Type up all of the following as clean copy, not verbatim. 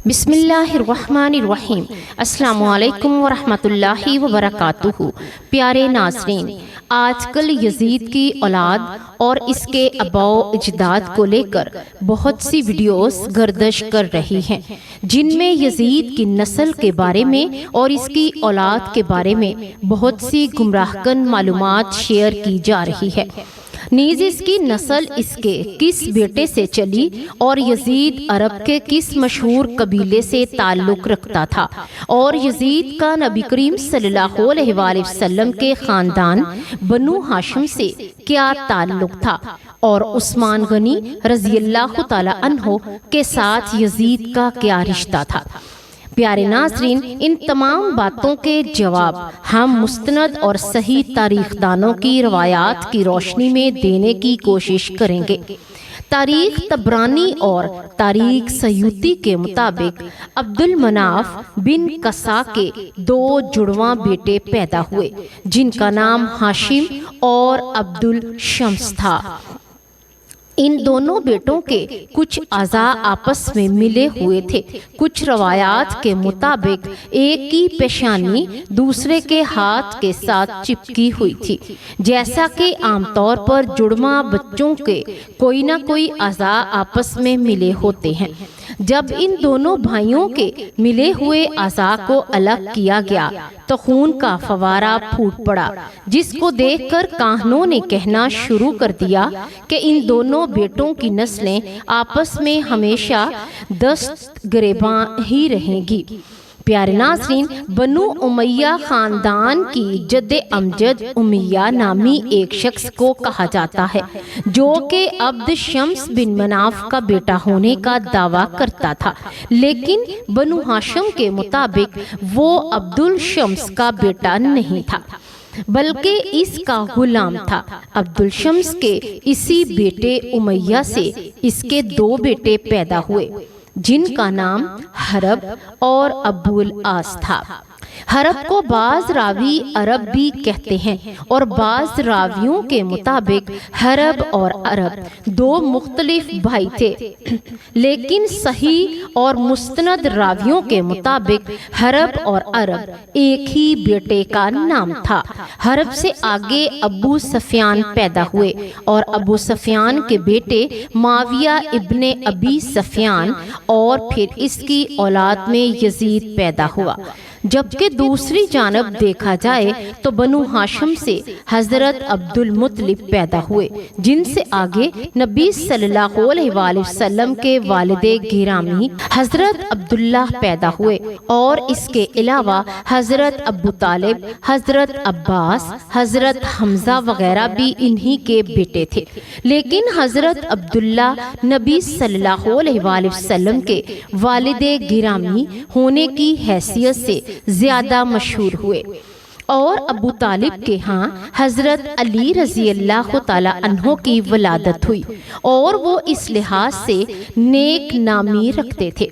بسم اللہ الرحمن الرحیم۔ السلام علیکم ورحمۃ اللہ وبرکاتہ۔ پیارے ناظرین، آج کل یزید کی اولاد اور اس کے آباء و اجداد کو لے کر بہت سی ویڈیوز گردش کر رہی ہیں، جن میں یزید کی نسل کے بارے میں اور اس کی اولاد کے بارے میں بہت سی گمراہ کن معلومات شیئر کی جا رہی ہے۔ نیز اس کی نسل اس کے کس بیٹے سے چلی اور یزید عرب کے کس مشہور قبیلے سے تعلق رکھتا تھا، اور یزید کا نبی کریم صلی اللہ علیہ وآلہ وسلم کے خاندان بنو ہاشم سے کیا تعلق تھا، اور عثمان غنی رضی اللہ تعالی عنہ کے ساتھ یزید کا کیا رشتہ تھا۔ پیارے ناظرین، ان تمام باتوں کے جواب ہم مستند اور صحیح تاریخ دانوں کی روایات کی روشنی میں دینے کی کوشش کریں گے۔ تاریخ طبرانی اور تاریخ سیوطی کے مطابق عبد المناف بن قصا کے دو جڑواں بیٹے پیدا ہوئے، جن کا نام ہاشم اور عبد الشمس تھا۔ ان دونوں بیٹوں کے کچھ اعضاء آپس میں ملے ہوئے تھے۔ کچھ روایات کے مطابق ایک کی پیشانی دوسرے کے ہاتھ کے ساتھ چپکی ہوئی تھی، جیسا کہ عام طور پر جڑواں بچوں کے کوئی نہ کوئی اعضاء آپس میں ملے ہوتے ہیں۔ جب ان دونوں بھائیوں کے ملے ہوئے اعضاء کو الگ کیا گیا تو خون کا فوارہ پھوٹ پڑا، جس کو دیکھ کر کاہنوں نے کہنا شروع کر دیا کہ ان دونوں بیٹوں کی نسلیں آپس میں ہمیشہ دست گریباں ہی رہیں گی۔ پیارے ناظرین، بنو امیہ خاندان کی جد امجد امیہ نامی ایک شخص کو کہا جاتا ہے، جو کہ عبد شمس بن مناف کا بیٹا ہونے کا دعویٰ کرتا تھا، لیکن بنو ہاشم کے مطابق وہ عبد الشمس کا بیٹا نہیں تھا، بلکہ اس کا غلام تھا۔ عبد الشمس کے اسی بیٹے امیہ سے اس کے دو بیٹے پیدا ہوئے، جن کا نام حرب اور ابو العاص تھا۔ حرب کو بعض راوی عرب بھی کہتے ہیں، اور بعض راویوں کے مطابق حرب اور عرب دو مختلف بھائی تھے، لیکن صحیح اور مستند راویوں کے مطابق حرب اور عرب ایک ہی بیٹے کا نام تھا۔ حرب سے آگے ابو سفیان پیدا ہوئے، اور ابو سفیان کے بیٹے معاویہ ابن ابی سفیان، اور پھر اس کی اولاد میں یزید پیدا ہوا۔ جبکہ دوسری جانب دیکھا جائے تو بنو ہاشم سے حضرت عبد المطلب پیدا ہوئے، جن سے آگے نبی صلی اللہ علیہ وآلہ وسلم کے والد گرامی حضرت عبداللہ پیدا ہوئے، اور اس کے علاوہ حضرت ابو طالب، حضرت عباس، حضرت حمزہ وغیرہ بھی انہی کے بیٹے تھے۔ لیکن حضرت عبداللہ نبی صلی اللہ علیہ وآلہ وسلم کے والد گرامی ہونے کی حیثیت سے زیادہ مشہور ہوئے، اور ابو طالب کے ہاں حضرت علی رضی اللہ تعالی عنہ کی ولادت ہوئی، اور وہ اس لحاظ سے نیک نامی رکھتے تھے۔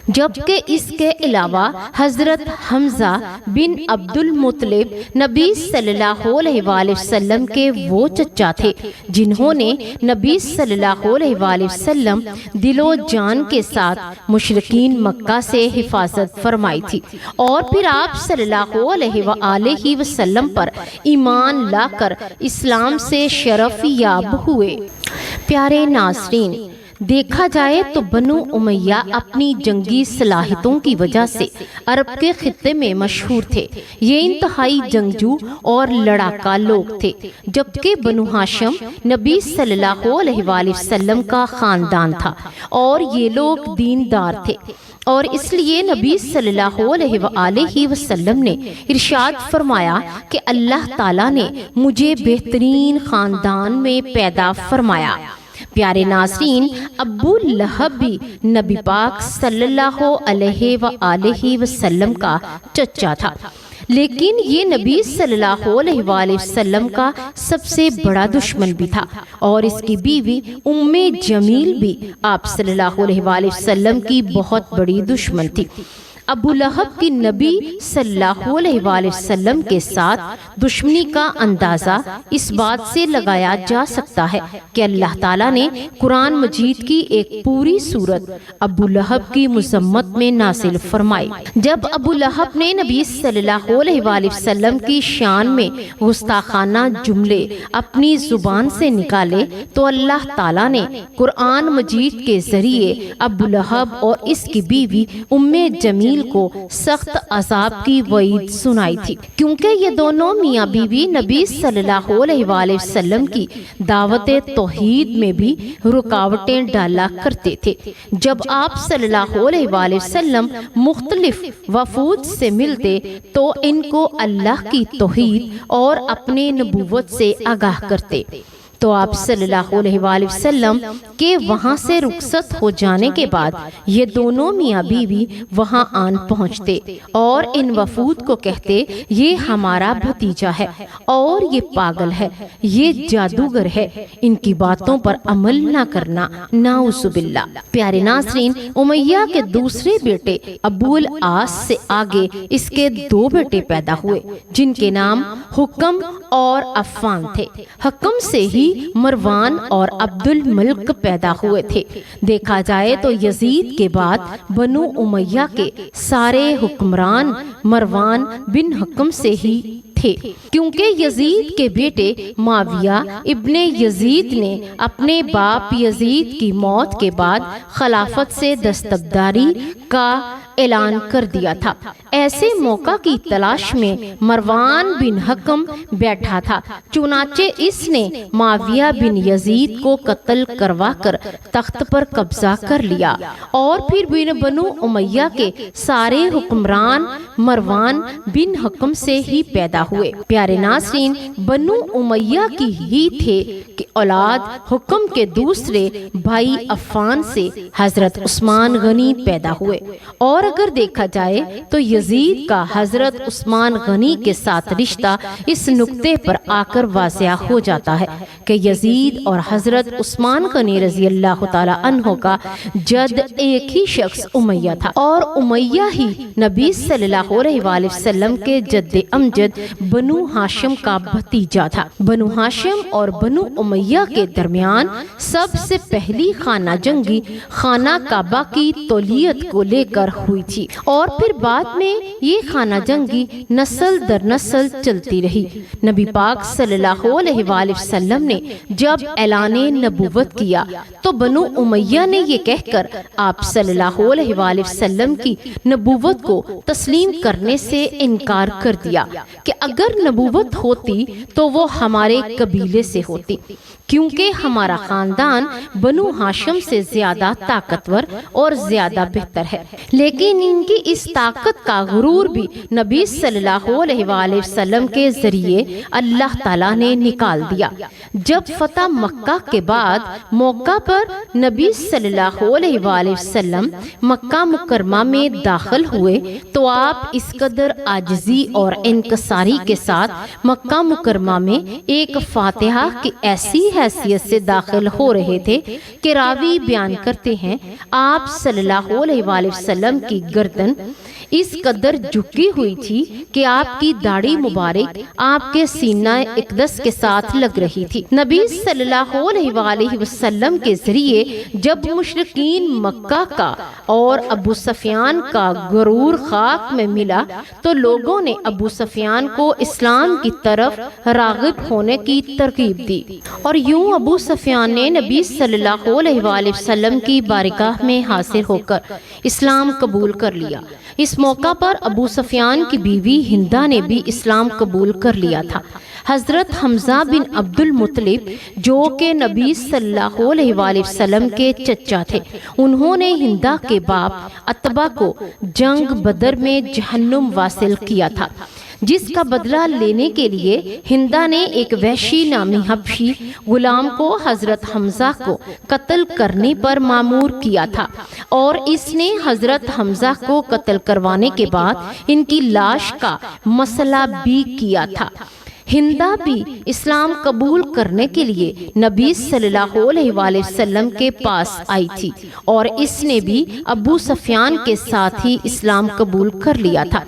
جبکہ اس کے علاوہ حضرت حمزہ بن عبد المطلب نبی صلی اللہ علیہ وآلہ وسلم کے وہ چچا تھے، جنہوں نے نبی صلی اللہ علیہ وآلہ وسلم دل و جان کے ساتھ مشرکین مکہ سے حفاظت فرمائی تھی، اور پھر آپ صلی اللہ علیہ وآلہ وسلم پر ایمان لا کر اسلام سے شرف یاب ہوئے۔ پیارے ناظرین، دیکھا جائے تو بنو امیہ اپنی جنگی صلاحیتوں کی وجہ سے عرب کے خطے میں مشہور تھے۔ یہ انتہائی جنگجو اور لڑاکا لوگ تھے، جبکہ بنو ہاشم نبی صلی اللہ علیہ وآلہ وسلم کا خاندان تھا، اور یہ لوگ دیندار تھے، اور اس لیے نبی صلی اللہ علیہ وآلہ وسلم نے ارشاد فرمایا کہ اللہ تعالیٰ نے مجھے بہترین خاندان میں پیدا فرمایا۔ پیارے ناظرین، ابو لہب بھی نبی پاک صلی اللہ علیہ وآلہ وسلم کا چچا تھا، لیکن یہ نبی صلی اللہ علیہ وآلہ وسلم کا سب سے بڑا دشمن بھی تھا، اور اس کی بیوی ام جمیل بھی آپ صلی اللہ علیہ وآلہ وسلم کی بہت بڑی دشمن تھی۔ ابو لہب کی نبی صلی اللہ علیہ وآلہ وسلم کے ساتھ دشمنی کا اندازہ اس بات سے لگایا جا سکتا ہے کہ اللہ تعالیٰ نے قرآن مجید کی ایک پوری سورت ابو لہب کی مذمت میں نازل فرمائی۔ جب ابو لہب نے نبی صلی اللہ علیہ وآلہ وسلم کی شان میں گستاخانہ جملے اپنی زبان سے نکالے تو اللہ تعالیٰ نے قرآن مجید کے ذریعے ابو لہب اور اس کی بیوی ام جمیل کو سخت عذاب کی وعید سنائی تھی، کیونکہ یہ دونوں میاں بیوی نبی صلی اللہ علیہ وآلہ وسلم کی دعوت توحید میں بھی رکاوٹیں ڈالا کرتے تھے۔ جب آپ صلی اللہ علیہ وآلہ وسلم مختلف وفود سے ملتے تو ان کو اللہ کی توحید اور اپنے نبوت سے آگاہ کرتے، تو آپ صلی اللہ علیہ وآلہ وسلم کے وہاں سے رخصت ہو جانے کے بعد یہ دونوں میاں بیوی وہاں آن پہنچتے اور ان وفود کو کہتے یہ ہمارا بھتیجا ہے اور یہ پاگل ہے، یہ جادوگر ہے، ان کی باتوں پر عمل نہ کرنا، نعوذ باللہ۔ پیارے ناظرین، امیہ کے دوسرے بیٹے ابو العاص سے آگے اس کے دو بیٹے پیدا ہوئے جن کے نام حکم اور عفان تھے۔ حکم سے ہی مروان اور عبد الملک پیدا ہوئے تھے۔ دیکھا جائے تو یزید کے بعد بنو امیہ کے سارے حکمران مروان بن حکم سے ہی تھے، کیونکہ یزید کے بیٹے معاویہ ابن یزید نے اپنے باپ یزید کی موت کے بعد خلافت سے دستبرداری کا اعلان کر دیا تھا۔ ایسے موقع کی تلاش میں مروان بن حکم بیٹھا تھا، چنانچہ اس نے معاویہ بن یزید کو قتل کروا کر تخت پر قبضہ کر لیا، اور پھر بنو امیہ کے سارے حکمران مروان بن حکم سے ہی پیدا ہوئے۔ پیارے ناظرین، بنو امیہ کی ہی تھے کہ اولاد حکم کے دوسرے بھائی عفان سے حضرت عثمان غنی پیدا ہوئے، اور اگر دیکھا جائے تو یزید کا حضرت عثمان غنی کے ساتھ رشتہ اس نقطے پر آ کر واضح ہو جاتا ہے کہ یزید اور حضرت عثمان غنی رضی اللہ تعالی عنہ کا جد ایک ہی شخص امیہ تھا، اور امیہ ہی نبی صلی اللہ علیہ وآلہ وسلم کے جد امجد بنو ہاشم کا بھتیجا تھا۔ بنو ہاشم اور بنو امیہ کے درمیان سب سے پہلی خانہ جنگی خانہ کعبہ کی تولیت کو لے کر ہوئی تھی، اور پھر بعد میں یہ خانہ جنگی نسل در نسل چلتی رہی۔ نبی پاک صلی اللہ علیہ وآلہ وسلم نے جب اعلان نبوت کیا تو بنو امیہ نے یہ کہہ کر آپ صلی اللہ علیہ وآلہ وسلم کی نبوت کو تسلیم کرنے سے انکار کر دیا کہ اگر نبوت ہوتی تو وہ ہمارے قبیلے سے ہوتی، کیونکہ ہمارا خاندان بنو ہاشم سے زیادہ طاقتور اور زیادہ بہتر ہے۔ لیکن ان کی اس طاقت کا غرور بھی نبی صلی اللہ علیہ وآلہ وسلم کے ذریعے اللہ تعالیٰ نے نکال دیا۔ جب فتح مکہ کے بعد موقع پر نبی صلی اللہ علیہ وآلہ وسلم مکہ مکرمہ میں داخل ہوئے تو آپ اس قدر عاجزی اور انکساری کے ساتھ مکہ مکرمہ میں ایک فاتحہ کی ایسی حیثیت سے داخل ہو رہے تھے کہ راوی بیان کرتے ہیں آپ صلی اللہ علیہ وآلہ وسلم کی گردن اس قدر جھکی ہوئی تھی کہ آپ کی داڑھی مبارک آپ کے سینہ اقدس کے ساتھ لگ رہی تھی۔ نبی صلی اللہ علیہ وآلہ وسلم کے ذریعے جب مشرکین مکہ کا اور ابو سفیان کا غرور خاک میں ملا تو لوگوں نے ابو سفیان کو اسلام کی طرف راغب ہونے کی ترغیب دی، اور یوں ابو سفیان نے نبی صلی اللہ علیہ وآلہ وسلم کی بارگاہ میں حاضر ہو کر اسلام قبول کر لیا۔ اس موقع پر ابو سفیان کی بیوی ہندہ نے بھی اسلام قبول کر لیا تھا۔ حضرت حمزہ بن عبد المطلب جو کہ نبی صلی اللہ علیہ وآلہ وسلم کے چچا تھے، انہوں نے ہندہ کے باپ عتبہ کو جنگ بدر میں جہنم واصل کیا تھا، جس کا بدلہ لینے کے لیے ہندہ نے ایک وحشی نامی حبشی غلام کو حضرت حمزہ کو قتل کرنے پر مامور کیا تھا، اور اس نے حضرت حمزہ کو قتل کروانے کے بعد ان کی لاش کا مسئلہ بھی کیا تھا۔ ہندا بھی اسلام قبول کرنے کے لیے نبی صلی اللہ علیہ وآلہ وسلم کے پاس آئی تھی اور اس نے بھی ابو سفیان کے ساتھ ہی اسلام قبول کر لیا تھا۔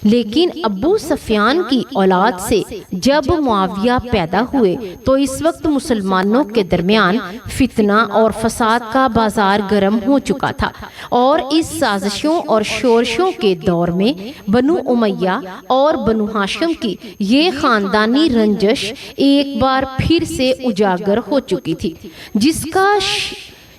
لیکن ابو سفیان کی اولاد سے جب معاویہ پیدا ہوئے تو اس وقت مسلمانوں کے درمیان فتنہ اور فساد کا بازار گرم ہو چکا تھا، اور اس سازشوں اور شورشوں کے دور میں بنو امیہ اور بنو ہاشم کی یہ خاندانی رنجش ایک بار پھر سے اجاگر ہو چکی تھی، جس کا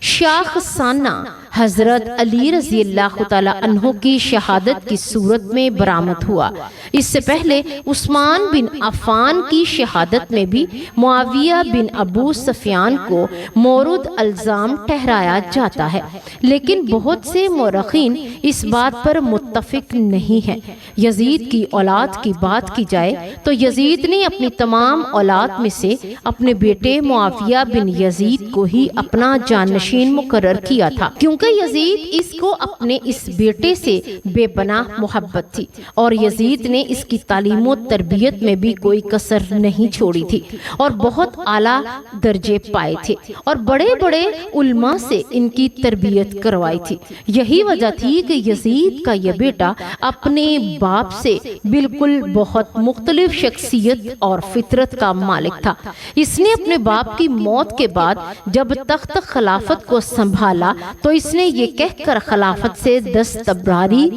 شاخسانہ حضرت علی رضی اللہ تعالی عنہ کی شہادت کی صورت میں برآمد ہوا۔ اس سے پہلے عثمان بن عفان کی شہادت میں بھی معاویہ بن ابو سفیان کو مورد الزام ٹھہرایا جاتا ہے، لیکن بہت سے مورخین اس بات پر متفق نہیں ہیں۔ یزید کی اولاد کی بات کی جائے تو یزید نے اپنی تمام اولاد میں سے اپنے بیٹے معاویہ بن یزید کو ہی اپنا جانشین مقرر کیا تھا، کیونکہ یزید اس کو اپنے اس بیٹے سے بے پناہ محبت تھی، اور یزید نے اس کی تعلیم و تربیت میں بھی کوئی کسر نہیں چھوڑی تھی اور بہت اعلیٰ درجے پائے تھے، اور بڑے بڑے علماء سے ان کی تربیت کروائی تھی۔ یہی وجہ تھی کہ یزید کا یہ بیٹا اپنے باپ سے بالکل بہت مختلف شخصیت اور فطرت کا مالک تھا۔ اس نے اپنے باپ کی موت کے بعد جب تخت خلافت کو سنبھالا تو اس نے یہ کہہ کر خلافت سے دستبرداری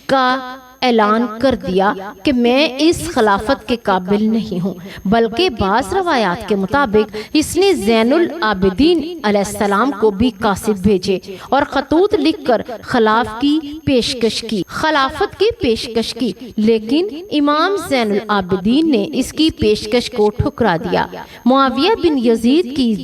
کا اعلان کر دیا کہ میں اس خلافت کے قابل نہیں ہوں، بلکہ بعض روایات کے مطابق اس نے زین العابدین علیہ السلام کو بھی قاصد بھیجے اور خطوط لکھ کر خلافت کی پیشکش کی، لیکن امام زین العابدین نے اس کی پیشکش کو ٹھکرا دیا۔ معاویہ بن یزید کی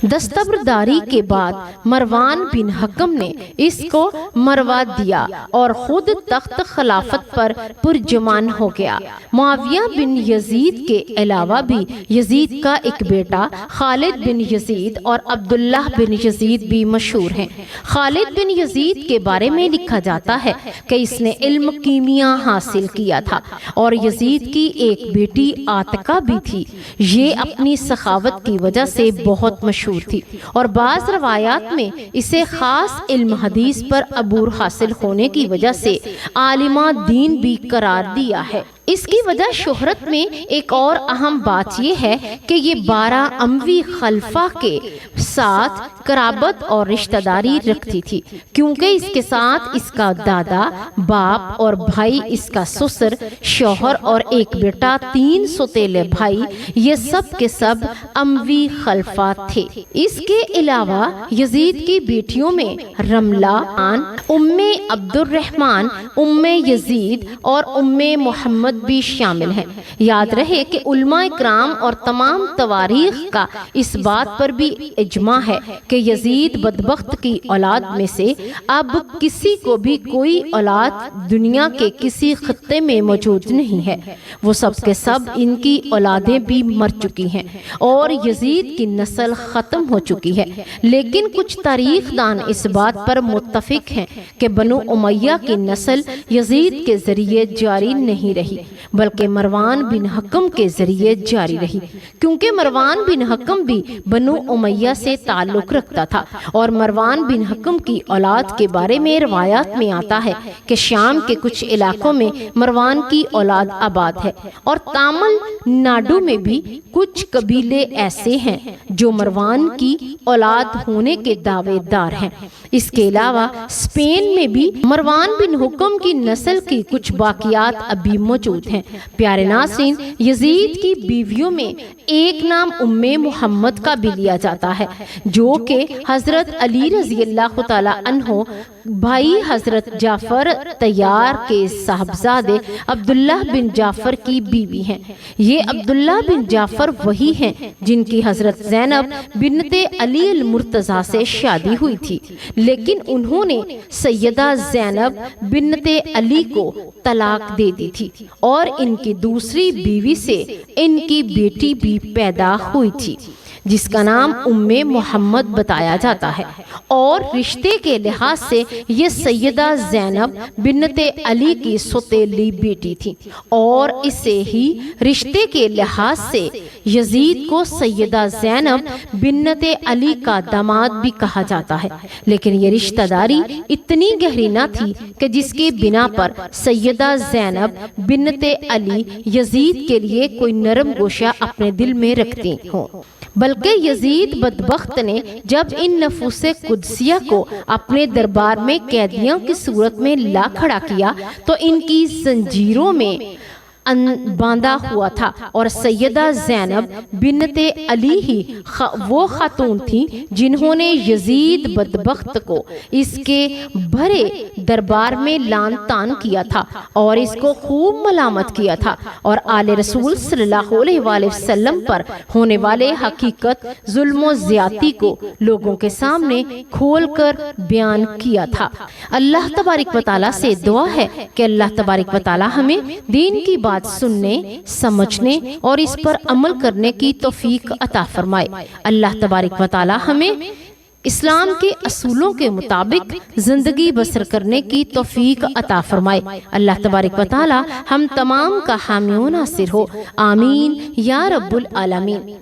دستبرداری کے بعد مروان بن حکم نے اس کو مروا دیا اور خود تخت خلافت پر پرجمان ہو گیا۔ معاویہ بن یزید کے علاوہ بھی یزید کا ایک بیٹا خالد بن یزید اور عبداللہ بن یزید بھی مشہور ہیں۔ خالد بن یزید کے بارے میں لکھا جاتا ہے کہ اس نے علم کیمیا حاصل کیا تھا، اور یزید کی ایک بیٹی عاتقہ بھی تھی۔ یہ اپنی سخاوت کی وجہ سے بہت مشہور تھی، اور بعض روایات میں اسے خاص علم حدیث پر عبور حاصل ہونے کی وجہ سے عالمہ دین بھی قرار دیا ہے۔ اس کی وجہ شہرت میں ایک اور اہم بات یہ ہے کہ یہ 12 اموی خلفاء کے ساتھ قرابت اور رشتہ داری رکھتی تھی، کیونکہ اس کے ساتھ اس کا دادا، باپ اور بھائی، اس کا سسر، شوہر اور ایک بیٹا، 3 سوتیلے بھائی، یہ سب کے سب اموی خلفاء تھے۔ اس کے علاوہ یزید کی بیٹیوں میں رملہ، ام عبد الرحمن، ام یزید اور ام محمد بھی شامل ہیں۔ یاد رہے کہ علماء اکرام اور تمام تواریخ کا اس بات پر بھی اجماع ہے کہ یزید بدبخت کی اولاد میں سے اب کسی کو بھی کوئی اولاد دنیا کے کسی خطے میں موجود نہیں ہے۔ وہ سب کے سب ان کی اولادیں بھی مر چکی ہیں اور یزید کی نسل ختم ہو چکی ہے، لیکن کچھ تاریخ دان اس بات پر متفق ہیں کہ بنو امیہ کی نسل یزید کے ذریعے جاری نہیں رہی، بلکہ مروان بن حکم کے ذریعے جاری رہی، کیونکہ مروان بن حکم بھی بنو امیہ سے تعلق رکھتا تھا، اور مروان بن حکم کی اولاد کے بارے میں روایات میں آتا ہے کہ شام کے کچھ علاقوں میں مروان کی اولاد آباد ہے، اور تامل ناڈو میں بھی کچھ قبیلے ایسے ہیں جو مروان کی اولاد ہونے کے دعوے دار ہیں۔ اس کے علاوہ اسپین میں بھی مروان بن حکم کی نسل کی کچھ باقیات ابھی موجود ہیں۔ پیارے ناظرین، یزید کی بیویوں میں ایک نام ام محمد کا بھی لیا جاتا ہے، جو کہ حضرت علی رضی اللہ تعالی عنہ بھائی حضرت جعفر طیار کے صاحبزادے عبداللہ بن جعفر کی بیوی ہیں۔ یہ عبداللہ بن جعفر وہی ہیں جن کی حضرت زینب بنت علی المرتضی سے شادی ہوئی تھی، لیکن انہوں نے سیدہ زینب بنت علی کو طلاق دے دی تھی، اور ان کی دوسری بیوی سے ان کی بیٹی بھی پیدا ہوئی تھی، جس کا نام محمد بتایا جاتا ہے، اور رشتے کے لحاظ سے یہ سیدہ زینب بنت علی کی سوتیلی بیٹی تھی، اور اسے ہی رشتے کے لحاظ سے یزید کو سیدہ زینب بنت علی کا داماد بھی کہا جاتا ہے، لیکن یہ رشتہ داری اتنی گہری نہ تھی کہ جس کی بنا پر سیدہ زینب بنت علی یزید کے لیے کوئی نرم گوشہ اپنے دل میں رکھتی ہوں، بلکہ یزید بدبخت نے جب ان نفوس قدسیہ کو اپنے دربار میں قیدیوں کی صورت میں لا کھڑا کیا تو ان کی زنجیروں میں باندھا ہوا تھا، اور سیدہ زینب بنت علی ہی وہ خاتون تھی جنہوں نے یزید بدبخت کو اس کے بھرے دربار میں لان تان کیا تھا اور اس کو خوب ملامت کیا تھا، اور آل رسول صلی اللہ علیہ وآلہ وسلم پر ہونے والے حقیقت ظلم و زیادتی کو لوگوں کے سامنے کھول کر بیان کیا تھا۔ اللہ تبارک و تعالیٰ سے دعا ہے کہ اللہ تبارک و تعالیٰ ہمیں دین کی بات سننے، سمجھنے اور اس پر عمل کرنے کی توفیق عطا فرمائے۔ اللہ تبارک و تعالی ہمیں اسلام کے اصولوں کے مطابق زندگی بسر کرنے کی توفیق عطا فرمائے۔ اللہ تبارک و تعالی ہم تمام کا حامی و ناصر ہو، آمین یا رب العالمین۔